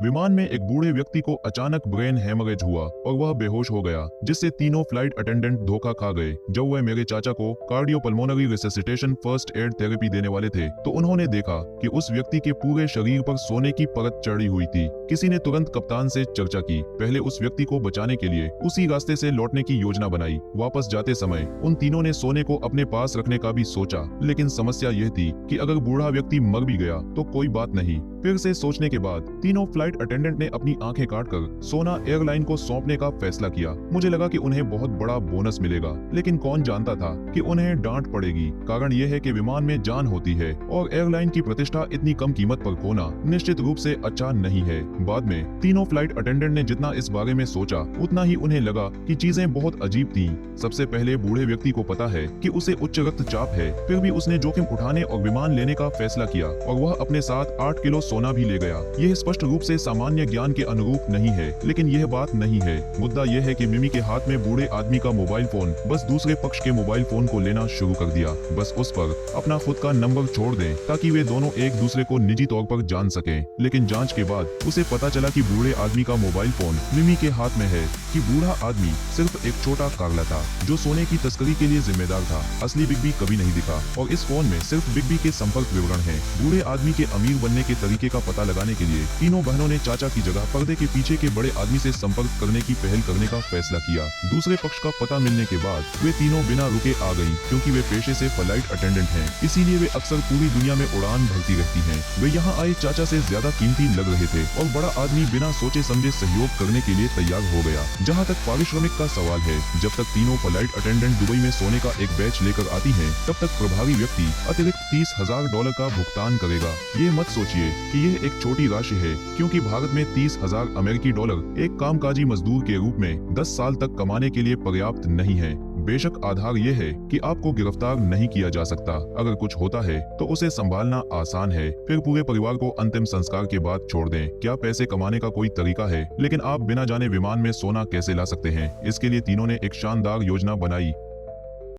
विमान में एक बूढ़े व्यक्ति को अचानक ब्रेन हेमरेज हुआ और वह बेहोश हो गया, जिससे तीनों फ्लाइट अटेंडेंट धोखा खा गए। जब वह मेरे चाचा को cardiopulmonary resuscitation first aid therapy देने वाले थे, तो उन्होंने देखा कि उस व्यक्ति के पूरे शरीर पर सोने की परत चढ़ी हुई थी। किसी ने तुरंत कप्तान से चर्चा की, पहले उस व्यक्ति को बचाने के लिए उसी रास्ते से लौटने की योजना बनाई। वापस जाते समय उन तीनों ने सोने को अपने पास रखने का भी सोचा, लेकिन समस्या यह थी कि अगर बूढ़ा व्यक्ति मर भी गया तो कोई बात नहीं। फिर से सोचने के बाद तीनों फ्लाइट अटेंडेंट ने अपनी आंखें काटकर सोना एयरलाइन को सौंपने का फैसला किया। मुझे लगा कि उन्हें बहुत बड़ा बोनस मिलेगा, लेकिन कौन जानता था कि उन्हें डांट पड़ेगी। कारण यह है कि विमान में जान होती है और एयरलाइन की प्रतिष्ठा इतनी कम कीमत पर खोना निश्चित रूप से अच्छा नहीं है। बाद में तीनों फ्लाइट अटेंडेंट ने जितना इस बारे में सोचा, उतना ही उन्हें लगा कि चीजें बहुत अजीब थीं। सबसे पहले बूढ़े व्यक्ति को पता है कि उसे उच्च रक्तचाप है, फिर भी उसने जोखिम उठाने और विमान लेने का फैसला किया और वह अपने साथ 8 किलो सोना भी ले गया। यह स्पष्ट रूप से सामान्य ज्ञान के अनुरूप नहीं है, लेकिन यह बात नहीं है। मुद्दा यह है कि मिमी के हाथ में बूढ़े आदमी का मोबाइल फोन बस दूसरे पक्ष के मोबाइल फोन को लेना शुरू कर दिया। बस उस पर अपना खुद का नंबर छोड़ दें ताकि वे दोनों एक दूसरे को निजी तौर पर जान सकें। लेकिन जांच के बाद उसे पता चला कि बूढ़े आदमी का मोबाइल फोन मिमी के हाथ में है कि बूढ़ा आदमी सिर्फ एक छोटा कारला था जो सोने की तस्करी के लिए जिम्मेदार था। असली बिग बी कभी नहीं दिखा और इस फोन में सिर्फ बिग बी के संपर्क विवरण हैं। बूढ़े आदमी के अमीर बनने के तरीके का पता लगाने के लिए तीनों बहनों ने चाचा की जगह पर्दे के पीछे के बड़े आदमी से संपर्क करने की पहल करने का फैसला किया। दूसरे पक्ष का पता मिलने के बाद वे तीनों बिना रुके आ गईं, क्योंकि वे पेशे से फ्लाइट अटेंडेंट हैं, इसीलिए वे अक्सर पूरी दुनिया में उड़ान भरती रहती हैं। वे यहाँ आए चाचा से ज्यादा कीमती लग रहे थे और बड़ा आदमी बिना सोचे समझे सहयोग करने के लिए तैयार हो गया। जहाँ तक पारिश्रमिक का सवाल है, जब तक तीनों फ्लाइट अटेंडेंट दुबई में सोने का एक बैच लेकर आती हैं, तब तक प्रभावी व्यक्ति अतिरिक्त $30,000 का भुगतान करेगा। ये मत सोचिए कि यह एक छोटी राशि है, क्योंकि भारत में $30,000 एक कामकाजी मजदूर के रूप में 10 साल तक कमाने के लिए पर्याप्त नहीं है। बेशक आधार यह है कि आपको गिरफ्तार नहीं किया जा सकता। अगर कुछ होता है तो उसे संभालना आसान है, फिर पूरे परिवार को अंतिम संस्कार के बाद छोड़ दें। क्या पैसे कमाने का कोई तरीका है, लेकिन आप बिना जाने विमान में सोना कैसे ला सकते हैं? इसके लिए तीनों ने एक शानदार योजना बनाई।